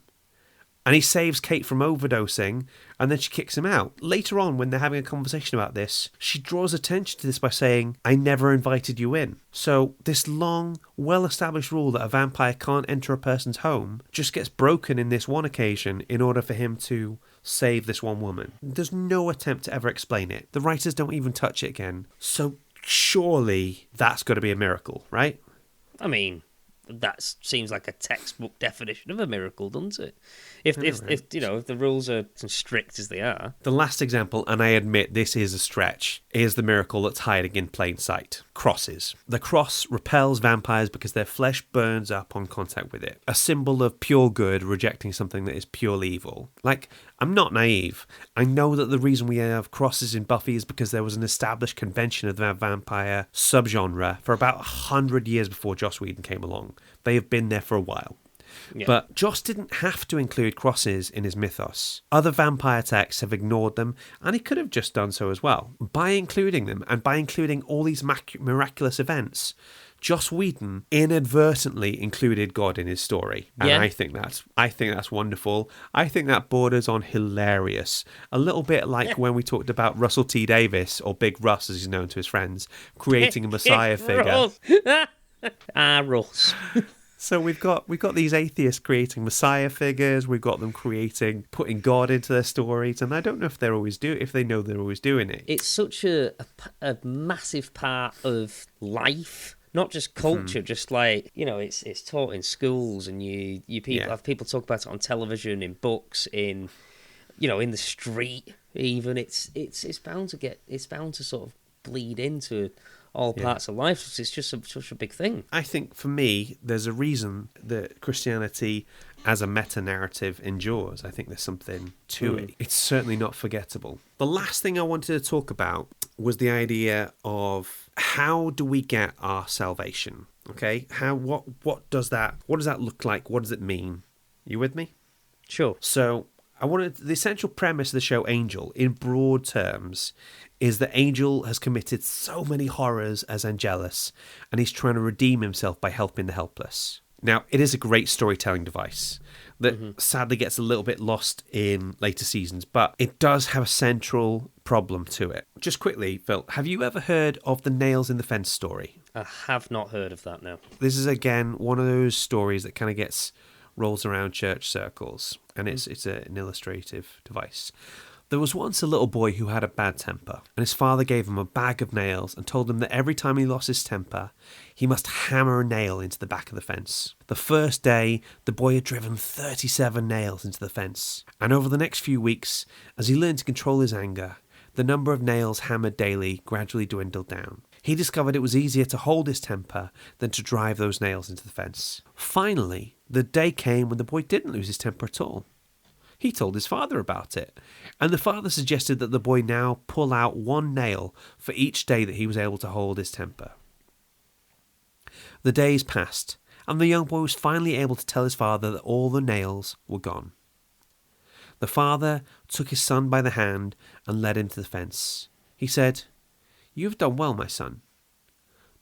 [SPEAKER 1] And he saves Kate from overdosing, and then she kicks him out. Later on, when they're having a conversation about this, she draws attention to this by saying, "I never invited you in." So this long, well-established rule that a vampire can't enter a person's home just gets broken in this one occasion in order for him to save this one woman. There's no attempt to ever explain it. The writers don't even touch it again. So surely that's got to be a miracle, right?
[SPEAKER 2] I mean, that seems like a textbook definition of a miracle, doesn't it? If the rules are as strict as they are.
[SPEAKER 1] The last example, and I admit this is a stretch, is the miracle that's hiding in plain sight. Crosses. The cross repels vampires because their flesh burns up on contact with it. A symbol of pure good rejecting something that is purely evil. Like, I'm not naive. I know that the reason we have crosses in Buffy is because there was an established convention of the vampire subgenre for about 100 years before Joss Whedon came along. They have been there for a while. Yeah. But Joss didn't have to include crosses in his mythos. Other vampire texts have ignored them, and he could have just done so as well. By including them, and by including all these miraculous events, Joss Whedon inadvertently included God in his story. And I think that's wonderful. I think that borders on hilarious. A little bit like when we talked about Russell T Davis, or Big Russ as he's known to his friends, creating a Messiah figure.
[SPEAKER 2] Russ.
[SPEAKER 1] So we've got these atheists creating Messiah figures. We've got them putting God into their stories, and I don't know if they know they're always doing it.
[SPEAKER 2] It's such a massive part of life, not just culture. Just like, it's taught in schools, and you people have people talk about it on television, in books, in the street. Even it's bound to sort of bleed into all parts of life. It's just such a big thing.
[SPEAKER 1] I think for me, there's a reason that Christianity as a meta-narrative endures. I think there's something to it. It's certainly not forgettable. The last thing I wanted to talk about was the idea of how do we get our salvation? Okay? What does that look like? What does it mean? You with me?
[SPEAKER 2] Sure.
[SPEAKER 1] So the essential premise of the show Angel, in broad terms, is that Angel has committed so many horrors as Angelus, and he's trying to redeem himself by helping the helpless. Now, it is a great storytelling device that sadly gets a little bit lost in later seasons, but it does have a central problem to it. Just quickly, Phil, have you ever heard of the nails in the fence story?
[SPEAKER 2] I have not heard of that, no.
[SPEAKER 1] This is, again, one of those stories that kind of rolls around church circles, and it's an illustrative device. There was once a little boy who had a bad temper, and his father gave him a bag of nails and told him that every time he lost his temper, he must hammer a nail into the back of the fence. The first day, the boy had driven 37 nails into the fence, and over the next few weeks, as he learned to control his anger, the number of nails hammered daily gradually dwindled down. He discovered it was easier to hold his temper than to drive those nails into the fence. Finally, the day came when the boy didn't lose his temper at all. He told his father about it, and the father suggested that the boy now pull out one nail for each day that he was able to hold his temper. The days passed, and the young boy was finally able to tell his father that all the nails were gone. The father took his son by the hand and led him to the fence. He said, "You've done well, my son,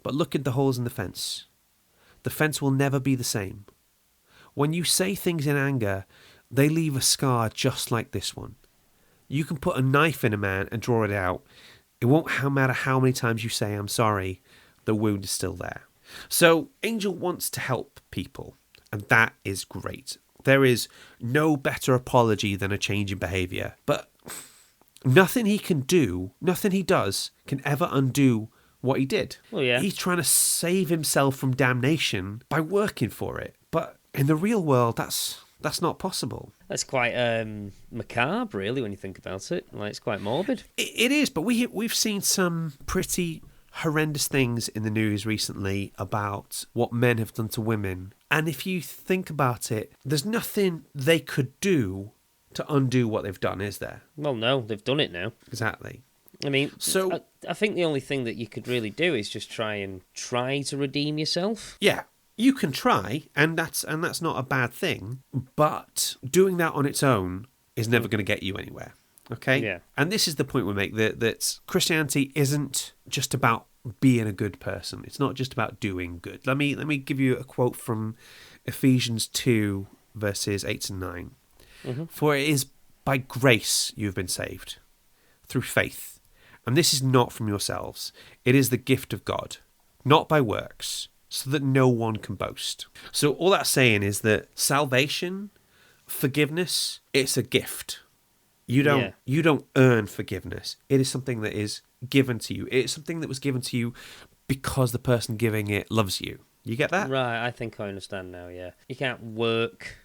[SPEAKER 1] but look at the holes in the fence. The fence will never be the same. When you say things in anger, they leave a scar just like this one. You can put a knife in a man and draw it out. It won't matter how many times you say, 'I'm sorry,' the wound is still there." So Angel wants to help people, and that is great. There is no better apology than a change in behaviour. But nothing he does can ever undo what he did.
[SPEAKER 2] Well, yeah.
[SPEAKER 1] He's trying to save himself from damnation by working for it. But in the real world, that's not possible.
[SPEAKER 2] That's quite macabre, really, when you think about it. Like, it's quite morbid.
[SPEAKER 1] It is, but we've seen some pretty horrendous things in the news recently about what men have done to women. And if you think about it, there's nothing they could do to undo what they've done, is there?
[SPEAKER 2] Well, no, they've done it now.
[SPEAKER 1] Exactly.
[SPEAKER 2] I mean,
[SPEAKER 1] so
[SPEAKER 2] I think the only thing that you could really do is just try to redeem yourself.
[SPEAKER 1] Yeah, you can try, and that's not a bad thing. But doing that on its own is never going to get you anywhere. Okay?
[SPEAKER 2] Yeah.
[SPEAKER 1] And this is the point we make, that Christianity isn't just about being a good person. It's not just about doing good. Let me give you a quote from Ephesians 2, verses 8 and 9. Mm-hmm. For it is by grace you have been saved, through faith. And this is not from yourselves. It is the gift of God, not by works, so that no one can boast. So all that's saying is that salvation, forgiveness, it's a gift. You don't earn forgiveness. It is something that is given to you. It's something that was given to you because the person giving it loves you. You get that?
[SPEAKER 2] Right, I think I understand now, yeah. You can't work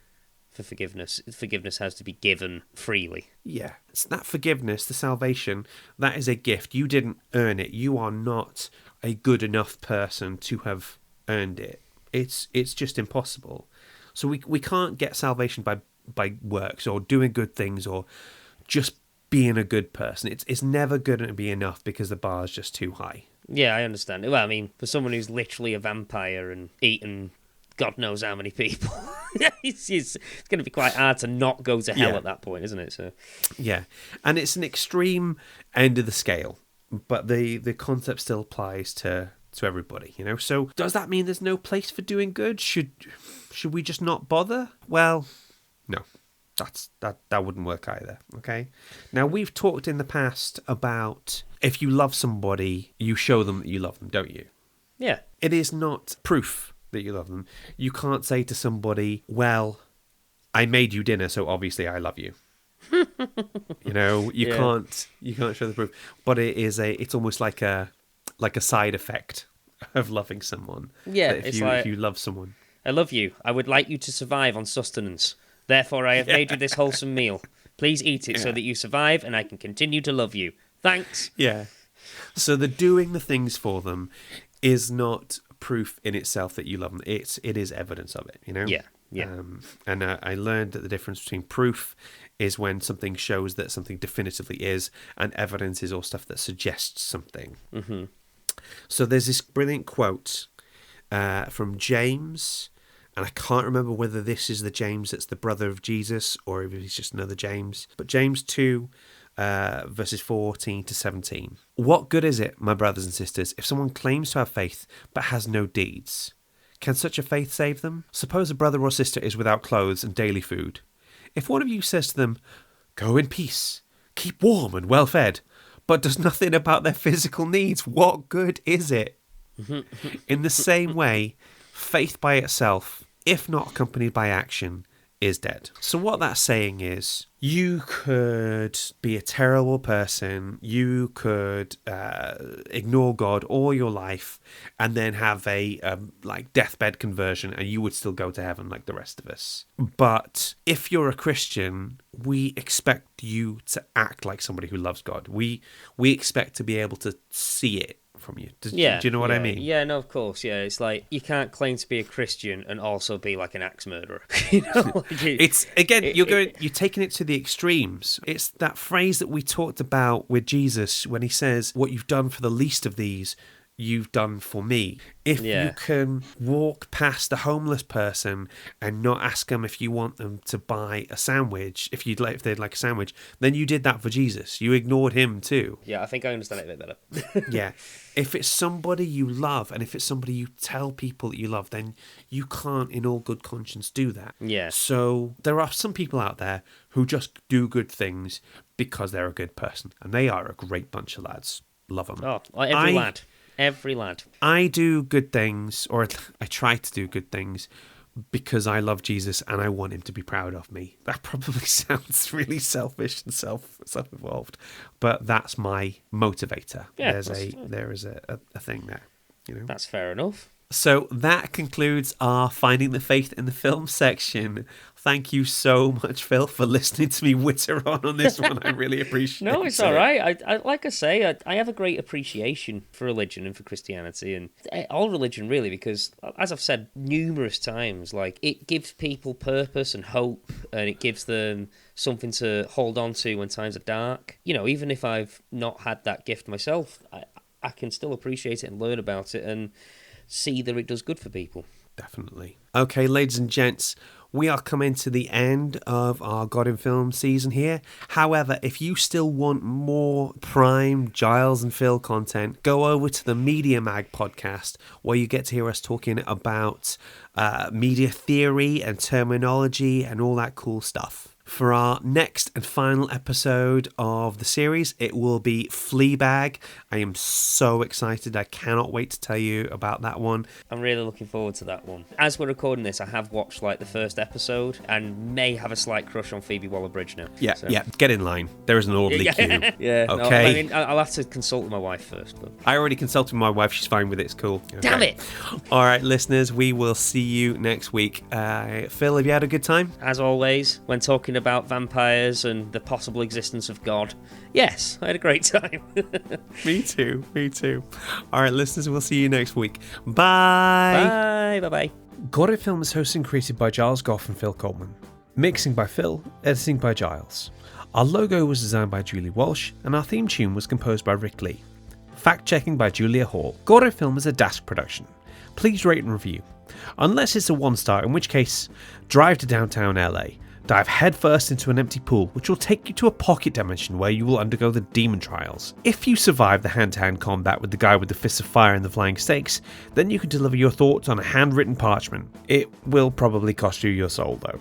[SPEAKER 2] for forgiveness. Forgiveness has to be given freely.
[SPEAKER 1] Yeah. It's that forgiveness, the salvation, that is a gift. You didn't earn it. You are not a good enough person to have earned it. It's just impossible. So we can't get salvation by works or doing good things or just being a good person. It's never going to be enough because the bar is just too high.
[SPEAKER 2] Yeah, I understand. Well, I mean, for someone who's literally a vampire and eaten God knows how many people, it's going to be quite hard to not go to hell at that point, isn't it? So,
[SPEAKER 1] yeah, and it's an extreme end of the scale, but the concept still applies to everybody, you know. So does that mean there's no place for doing good? Should we just not bother? Well, no. That wouldn't work either, okay? Now, we've talked in the past about if you love somebody, you show them that you love them, don't you?
[SPEAKER 2] Yeah.
[SPEAKER 1] It is not proof that you love them. You can't say to somebody, well, I made you dinner, so obviously I love you. You know, you can't show the proof. But it's almost like a side effect of loving someone.
[SPEAKER 2] Yeah,
[SPEAKER 1] if you love someone.
[SPEAKER 2] I love you. I would like you to survive on sustenance. Therefore, I have made you this wholesome meal. Please eat it so that you survive and I can continue to love you. Thanks.
[SPEAKER 1] Yeah. So the doing the things for them is not proof in itself that you love them. It is evidence of it, you know?
[SPEAKER 2] Yeah, yeah.
[SPEAKER 1] And I learned that the difference between proof is when something shows that something definitively is, and evidence is all stuff that suggests something.
[SPEAKER 2] Mm-hmm.
[SPEAKER 1] So there's this brilliant quote from James, and I can't remember whether this is the James that's the brother of Jesus or if he's just another James. But James 2, verses 14 to 17. What good is it, my brothers and sisters, if someone claims to have faith but has no deeds? Can such a faith save them? Suppose a brother or sister is without clothes and daily food. If one of you says to them, go in peace, keep warm and well fed, but does nothing about their physical needs, what good is it? In the same way, faith by itself, if not accompanied by action, is dead. So what that's saying is, you could be a terrible person, you could ignore God all your life, and then have a deathbed conversion, and you would still go to heaven like the rest of us. But if you're a Christian, we expect you to act like somebody who loves God. We expect to be able to see it from you. Do you know what I mean?
[SPEAKER 2] Yeah, no, of course. Yeah, it's like you can't claim to be a Christian and also be like an axe murderer. You know,
[SPEAKER 1] it's again, you're taking it to the extremes. It's that phrase that we talked about with Jesus when he says, "What you've done for the least of these, you've done for me." If you can walk past a homeless person and not ask them if you want them to buy a sandwich, if they'd like a sandwich, then you did that for Jesus. You ignored him too.
[SPEAKER 2] Yeah, I think I understand it a bit better.
[SPEAKER 1] Yeah. If it's somebody you love and if it's somebody you tell people that you love, then you can't in all good conscience do that.
[SPEAKER 2] Yeah.
[SPEAKER 1] So there are some people out there who just do good things because they're a good person, and they are a great bunch of lads. Love them.
[SPEAKER 2] Oh, every lad. Every lad.
[SPEAKER 1] I do good things, or I try to do good things, because I love Jesus and I want him to be proud of me. That probably sounds really selfish and self-involved, but that's my motivator.
[SPEAKER 2] Yeah,
[SPEAKER 1] there is a thing there, you know.
[SPEAKER 2] That's fair enough.
[SPEAKER 1] So that concludes our Finding the Faith in the Film section. Thank you so much, Phil, for listening to me witter on this one. I really appreciate it.
[SPEAKER 2] No, it's all right. I like I say, I have a great appreciation for religion and for Christianity and all religion, really, because, as I've said numerous times, like, it gives people purpose and hope, and it gives them something to hold on to when times are dark. You know, even if I've not had that gift myself, I can still appreciate it and learn about it and see that it does good for people.
[SPEAKER 1] Definitely. Okay, ladies and gents, we are coming to the end of our God in Film season here. However, if you still want more prime Giles and Phil content, go over to the Media Mag podcast, where you get to hear us talking about media theory and terminology and all that cool stuff. For our next and final episode of the series, it will be Fleabag. I am so excited. I cannot wait to tell you about that one.
[SPEAKER 2] I'm really looking forward to that one. As we're recording this, I have watched like the first episode and may have a slight crush on Phoebe Waller-Bridge now.
[SPEAKER 1] Yeah, get in line. There is an orderly queue.
[SPEAKER 2] Yeah,
[SPEAKER 1] okay.
[SPEAKER 2] No, I mean, I'll have to consult with my wife first. But
[SPEAKER 1] I already consulted with my wife. She's fine with it. It's cool. Okay.
[SPEAKER 2] Damn it!
[SPEAKER 1] All right, listeners, we will see you next week. Phil, have you had a good time?
[SPEAKER 2] As always, when talking about vampires and the possible existence of God, yes, I had a great time.
[SPEAKER 1] Me too. All right, listeners, we'll see you next week. Bye.
[SPEAKER 2] Bye.
[SPEAKER 1] God in Film is hosted and created by Giles Goff and Phil Coleman. Mixing by Phil, editing by Giles. Our logo was designed by Julie Walsh, and our theme tune was composed by Rick Lee. Fact-checking by Julia Hall. God in Film is a Dask production. Please rate and review. Unless it's a 1-star, in which case, drive to downtown LA. Dive headfirst into an empty pool, which will take you to a pocket dimension where you will undergo the demon trials. If you survive the hand-to-hand combat with the guy with the fists of fire and the flying stakes, then you can deliver your thoughts on a handwritten parchment. It will probably cost you your soul, though.